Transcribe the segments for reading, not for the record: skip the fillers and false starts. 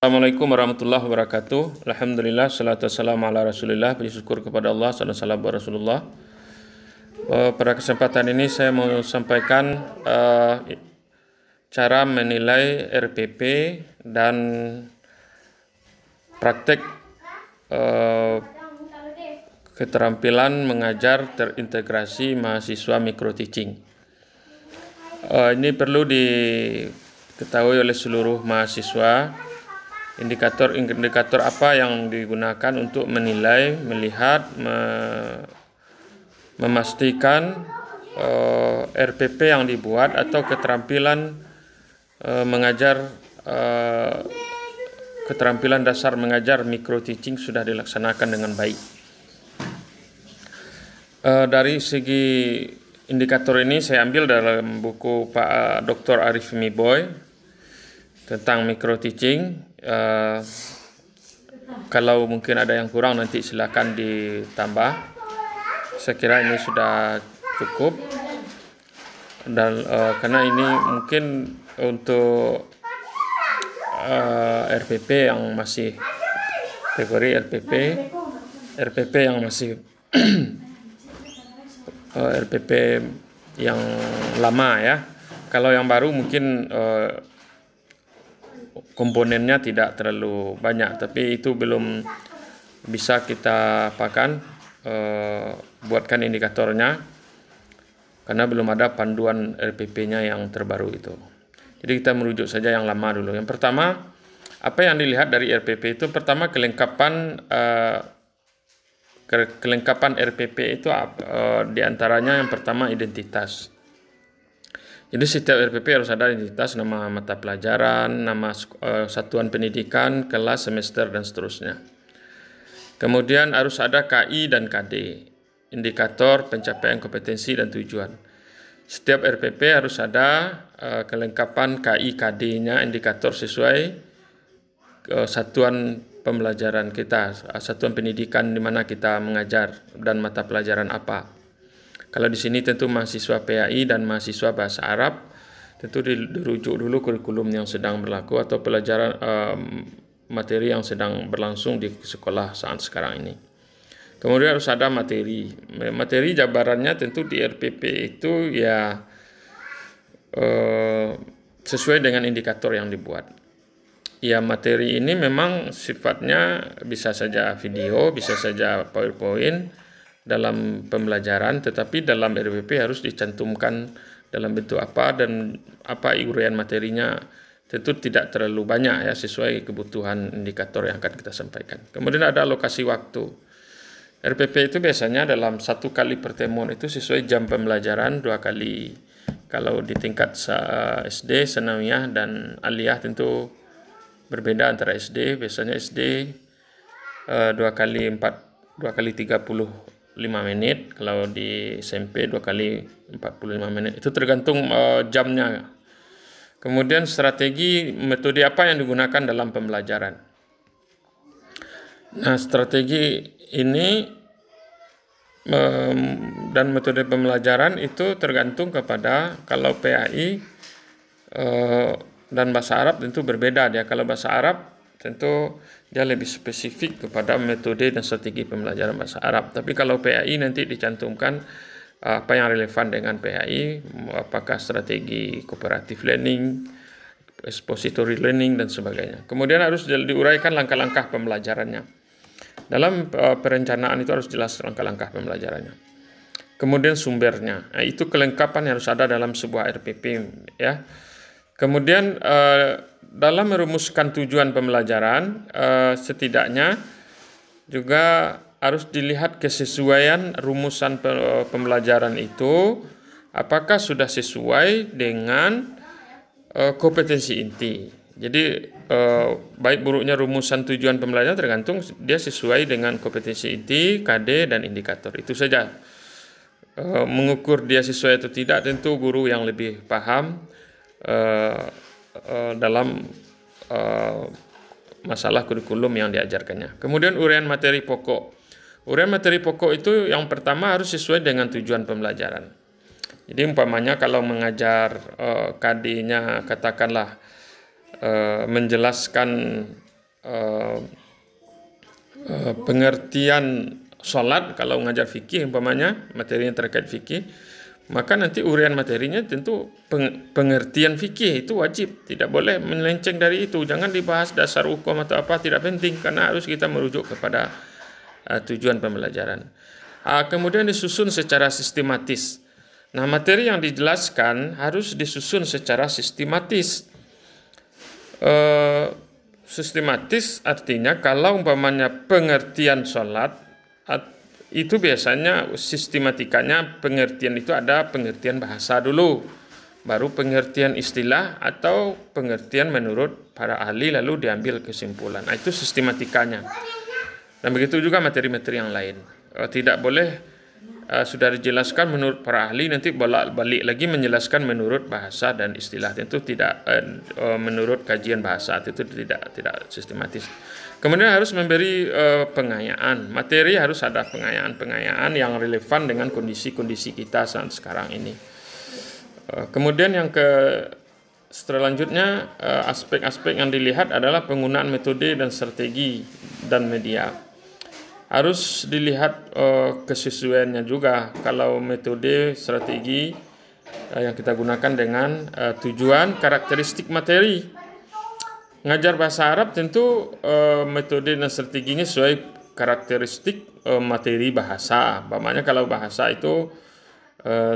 Assalamualaikum warahmatullahi wabarakatuh. Alhamdulillah, salatu wassalamu ala rasulillah. Puji syukur kepada Allah, salam salam buat Rasulullah. Pada kesempatan ini saya mau sampaikan cara menilai RPP dan praktek keterampilan mengajar terintegrasi mahasiswa micro teaching. Ini perlu diketahui oleh seluruh mahasiswa. Indikator apa yang digunakan untuk menilai, melihat, memastikan RPP yang dibuat atau keterampilan mengajar, keterampilan dasar mengajar micro teaching sudah dilaksanakan dengan baik. Dari segi indikator ini saya ambil dalam buku Pak Dr. Arif Miboy tentang micro teaching. Kalau mungkin ada yang kurang nanti silakan ditambah. Saya kira ini sudah cukup, dan karena ini mungkin untuk RPP yang masih kategori RPP yang masih RPP yang lama ya. Kalau yang baru mungkin komponennya tidak terlalu banyak, tapi itu belum bisa kita buatkan indikatornya karena belum ada panduan RPP-nya yang terbaru itu. Jadi kita merujuk saja yang lama dulu. Yang pertama, apa yang dilihat dari RPP itu, pertama kelengkapan RPP itu diantaranya yang pertama identitas. Jadi setiap RPP harus ada identitas, nama mata pelajaran, nama satuan pendidikan, kelas, semester, dan seterusnya. Kemudian harus ada KI dan KD, indikator pencapaian kompetensi dan tujuan. Setiap RPP harus ada kelengkapan KI, KD-nya, indikator sesuai satuan pembelajaran kita, satuan pendidikan di mana kita mengajar dan mata pelajaran apa. Kalau di sini tentu mahasiswa PAI dan mahasiswa bahasa Arab, tentu dirujuk dulu kurikulum yang sedang berlaku atau pelajaran materi yang sedang berlangsung di sekolah saat sekarang ini. Kemudian harus ada materi. Materi jabarannya tentu di RPP itu ya sesuai dengan indikator yang dibuat. Ya, materi ini memang sifatnya bisa saja video, bisa saja PowerPoint dalam pembelajaran, tetapi dalam RPP harus dicantumkan dalam bentuk apa dan apa uraian materinya, tentu tidak terlalu banyak ya, sesuai kebutuhan indikator yang akan kita sampaikan. Kemudian ada alokasi waktu. RPP itu biasanya dalam 1 kali pertemuan itu sesuai jam pembelajaran 2 kali. Kalau di tingkat SD, sanawiyah dan aliyah tentu berbeda antara SD. Biasanya SD 2 kali 35 menit, kalau di SMP 2 kali 45 menit. Itu tergantung jamnya. Kemudian strategi metode apa yang digunakan dalam pembelajaran. Nah, strategi ini dan metode pembelajaran itu tergantung kepada, kalau PAI dan bahasa Arab tentu berbeda dia. Kalau bahasa Arab tentu dia lebih spesifik kepada metode dan strategi pembelajaran bahasa Arab. Tapi kalau PAI nanti dicantumkan apa yang relevan dengan PAI, apakah strategi cooperative learning, expository learning, dan sebagainya. Kemudian harus diuraikan langkah-langkah pembelajarannya. Dalam perencanaan itu harus jelas langkah-langkah pembelajarannya. Kemudian sumbernya, itu kelengkapan yang harus ada dalam sebuah RPP ya. Kemudian dalam merumuskan tujuan pembelajaran, setidaknya juga harus dilihat kesesuaian rumusan pembelajaran itu, apakah sudah sesuai dengan kompetensi inti. Jadi baik buruknya rumusan tujuan pembelajaran tergantung dia sesuai dengan kompetensi inti, KD, dan indikator. Itu saja. Mengukur dia sesuai atau tidak tentu guru yang lebih paham dalam masalah kurikulum yang diajarkannya. Kemudian uraian materi pokok. Uraian materi pokok itu yang pertama harus sesuai dengan tujuan pembelajaran. Jadi umpamanya kalau mengajar KD-nya katakanlah menjelaskan uh, pengertian sholat, kalau mengajar fikih umpamanya materi yang terkait fikih, maka nanti urian materinya tentu pengertian fikih itu wajib, tidak boleh melenceng dari itu. Jangan dibahas dasar hukum atau apa, tidak penting, karena harus kita merujuk kepada tujuan pembelajaran. Kemudian disusun secara sistematis. Nah, materi yang dijelaskan harus disusun secara sistematis. Sistematis artinya kalau umpamanya pengertian sholat, itu biasanya sistematikanya pengertian itu ada pengertian bahasa dulu, baru pengertian istilah atau pengertian menurut para ahli, lalu diambil kesimpulan. Nah, itu sistematikanya. Dan begitu juga materi-materi yang lain. Tidak boleh sudah dijelaskan menurut para ahli, nanti balik lagi menjelaskan menurut bahasa dan istilah. Tentu tidak menurut kajian bahasa, itu tidak sistematis. Kemudian harus memberi pengayaan. Materi harus ada pengayaan yang relevan dengan kondisi-kondisi kita saat sekarang ini. Kemudian yang selanjutnya aspek-aspek yang dilihat adalah penggunaan metode dan strategi dan media. Harus dilihat kesesuaiannya juga. Kalau metode, strategi yang kita gunakan dengan tujuan, karakteristik materi. Ngajar bahasa Arab tentu metode dan strateginya sesuai karakteristik materi bahasa. Umpamanya kalau bahasa itu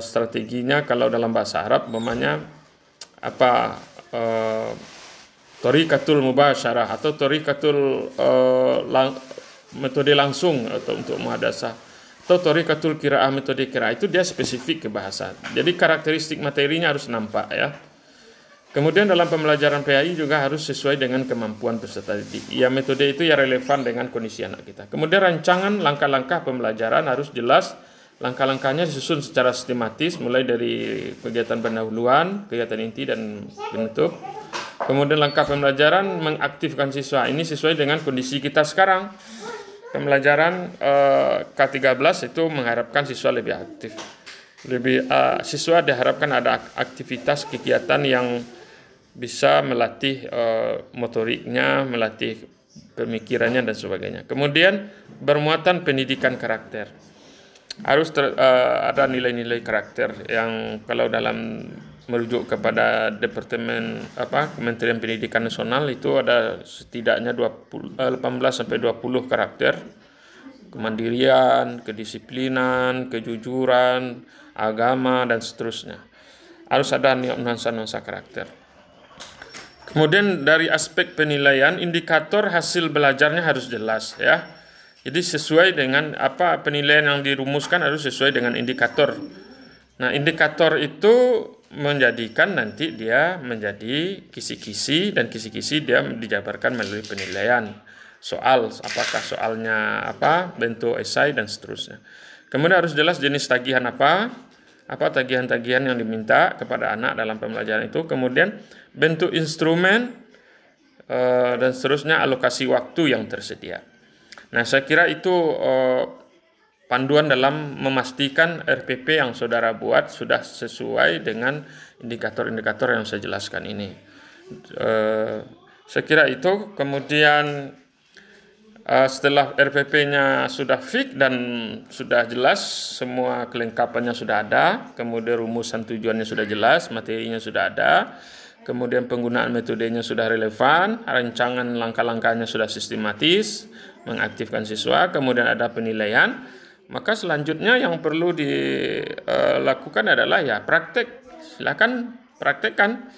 strateginya, kalau dalam bahasa Arab umpamanya apa, thoriqatul mubasyarah atau thoriqatul metode langsung atau untuk muhadasah, atau thoriqatul qiraah, metode qiraah, itu dia spesifik ke bahasa. Jadi karakteristik materinya harus nampak ya. Kemudian dalam pembelajaran PAI juga harus sesuai dengan kemampuan peserta didik. Ya, metode itu ya relevan dengan kondisi anak kita. Kemudian rancangan langkah-langkah pembelajaran harus jelas. Langkah-langkahnya disusun secara sistematis, mulai dari kegiatan pendahuluan, kegiatan inti dan penutup. Kemudian langkah pembelajaran mengaktifkan siswa. Ini sesuai dengan kondisi kita sekarang. Pembelajaran K13 itu mengharapkan siswa lebih aktif. Siswa diharapkan ada aktivitas kegiatan yang bisa melatih motoriknya, melatih pemikirannya dan sebagainya. Kemudian bermuatan pendidikan karakter. Harus ada nilai-nilai karakter yang kalau dalam merujuk kepada Departemen Kementerian Pendidikan Nasional itu ada setidaknya 18 sampai 20 karakter. Kemandirian, kedisiplinan, kejujuran, agama dan seterusnya. Harus ada nuansa-nuansa karakter. Kemudian dari aspek penilaian, indikator hasil belajarnya harus jelas ya. Jadi sesuai dengan apa penilaian yang dirumuskan harus sesuai dengan indikator. Nah, indikator itu menjadikan nanti dia menjadi kisi-kisi, dan kisi-kisi dia dijabarkan melalui penilaian. Soal, apakah soalnya apa, bentuk esai dan seterusnya. Kemudian harus jelas jenis tagihan apa tagihan-tagihan yang diminta kepada anak dalam pembelajaran itu. Kemudian bentuk instrumen dan seterusnya, alokasi waktu yang tersedia. Nah, saya kira itu panduan dalam memastikan RPP yang saudara buat sudah sesuai dengan indikator-indikator yang saya jelaskan ini. Saya kira itu. Kemudian setelah RPP-nya sudah fix dan sudah jelas, semua kelengkapannya sudah ada, kemudian rumusan tujuannya sudah jelas, materinya sudah ada, kemudian penggunaan metodenya sudah relevan, rancangan langkah-langkahnya sudah sistematis, mengaktifkan siswa, kemudian ada penilaian, maka selanjutnya yang perlu dilakukan adalah ya praktek. Silakan praktekkan.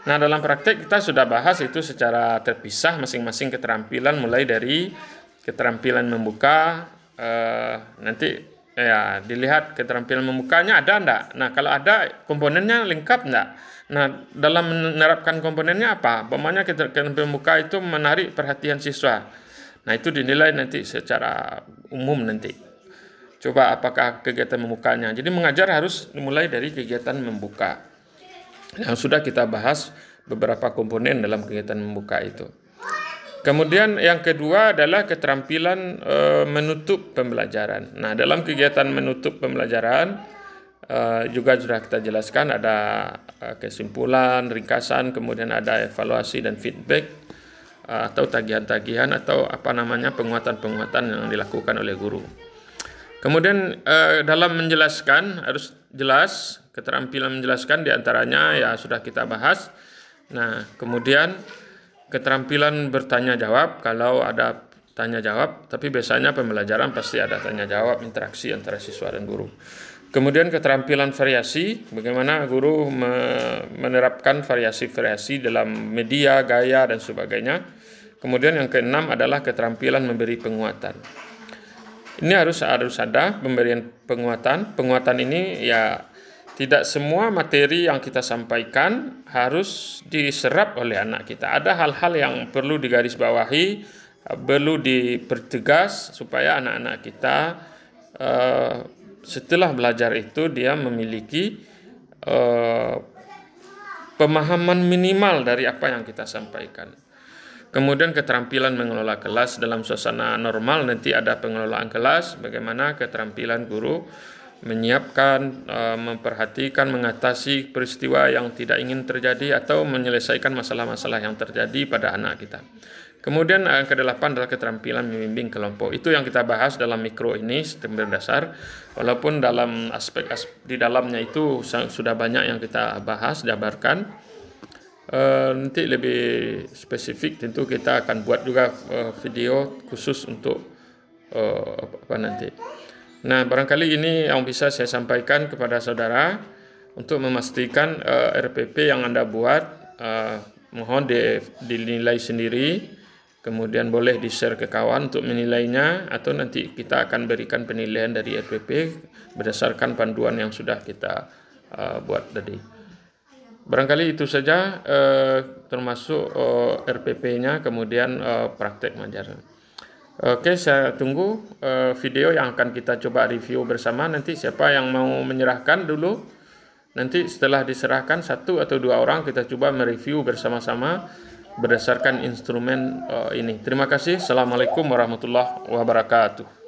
Nah, dalam praktek kita sudah bahas itu secara terpisah masing-masing keterampilan, mulai dari keterampilan membuka, nanti ya dilihat keterampilan membukanya ada enggak. Nah, kalau ada komponennya lengkap enggak. Nah, dalam menerapkan komponennya apa? Umpamanya keterampilan membuka itu menarik perhatian siswa. Nah, itu dinilai nanti secara umum nanti. Coba apakah kegiatan membukanya. Jadi mengajar harus dimulai dari kegiatan membuka. Yang sudah kita bahas beberapa komponen dalam kegiatan membuka itu. Kemudian yang kedua adalah keterampilan menutup pembelajaran. Nah, dalam kegiatan menutup pembelajaran juga sudah kita jelaskan ada kesimpulan, ringkasan, kemudian ada evaluasi dan feedback. atau tagihan-tagihan atau penguatan-penguatan yang dilakukan oleh guru. Kemudian dalam menjelaskan harus jelas, keterampilan menjelaskan diantaranya ya sudah kita bahas. Nah, kemudian keterampilan bertanya jawab, kalau ada tanya jawab, tapi biasanya pembelajaran pasti ada tanya jawab, interaksi antara siswa dan guru. Kemudian keterampilan variasi, bagaimana guru menerapkan variasi-variasi dalam media, gaya, dan sebagainya. Kemudian yang keenam adalah keterampilan memberi penguatan. Ini harus ada pemberian penguatan. Penguatan ini ya tidak semua materi yang kita sampaikan harus diserap oleh anak kita. Ada hal-hal yang perlu digarisbawahi, perlu dipertegas supaya anak-anak kita setelah belajar itu dia memiliki pemahaman minimal dari apa yang kita sampaikan. Kemudian keterampilan mengelola kelas dalam suasana normal, nanti ada pengelolaan kelas, bagaimana keterampilan guru menyiapkan, memperhatikan, mengatasi peristiwa yang tidak ingin terjadi atau menyelesaikan masalah-masalah yang terjadi pada anak kita. Kemudian yang ke-8 adalah keterampilan membimbing kelompok. Itu yang kita bahas dalam mikro ini, sistem berdasar. Walaupun dalam aspek di dalamnya itu sudah banyak yang kita bahas, jabarkan. Nanti lebih spesifik tentu kita akan buat juga video khusus untuk nanti. Nah, barangkali ini yang bisa saya sampaikan kepada saudara untuk memastikan RPP yang Anda buat mohon dinilai sendiri. Kemudian boleh di-share ke kawan untuk menilainya, atau nanti kita akan berikan penilaian dari RPP berdasarkan panduan yang sudah kita buat tadi. Barangkali itu saja termasuk RPP-nya, kemudian praktek mengajar. Oke, saya tunggu video yang akan kita coba review bersama. Nanti siapa yang mau menyerahkan dulu, nanti setelah diserahkan 1 atau 2 orang kita coba mereview bersama-sama berdasarkan instrumen ini. Terima kasih. Assalamualaikum warahmatullahi wabarakatuh.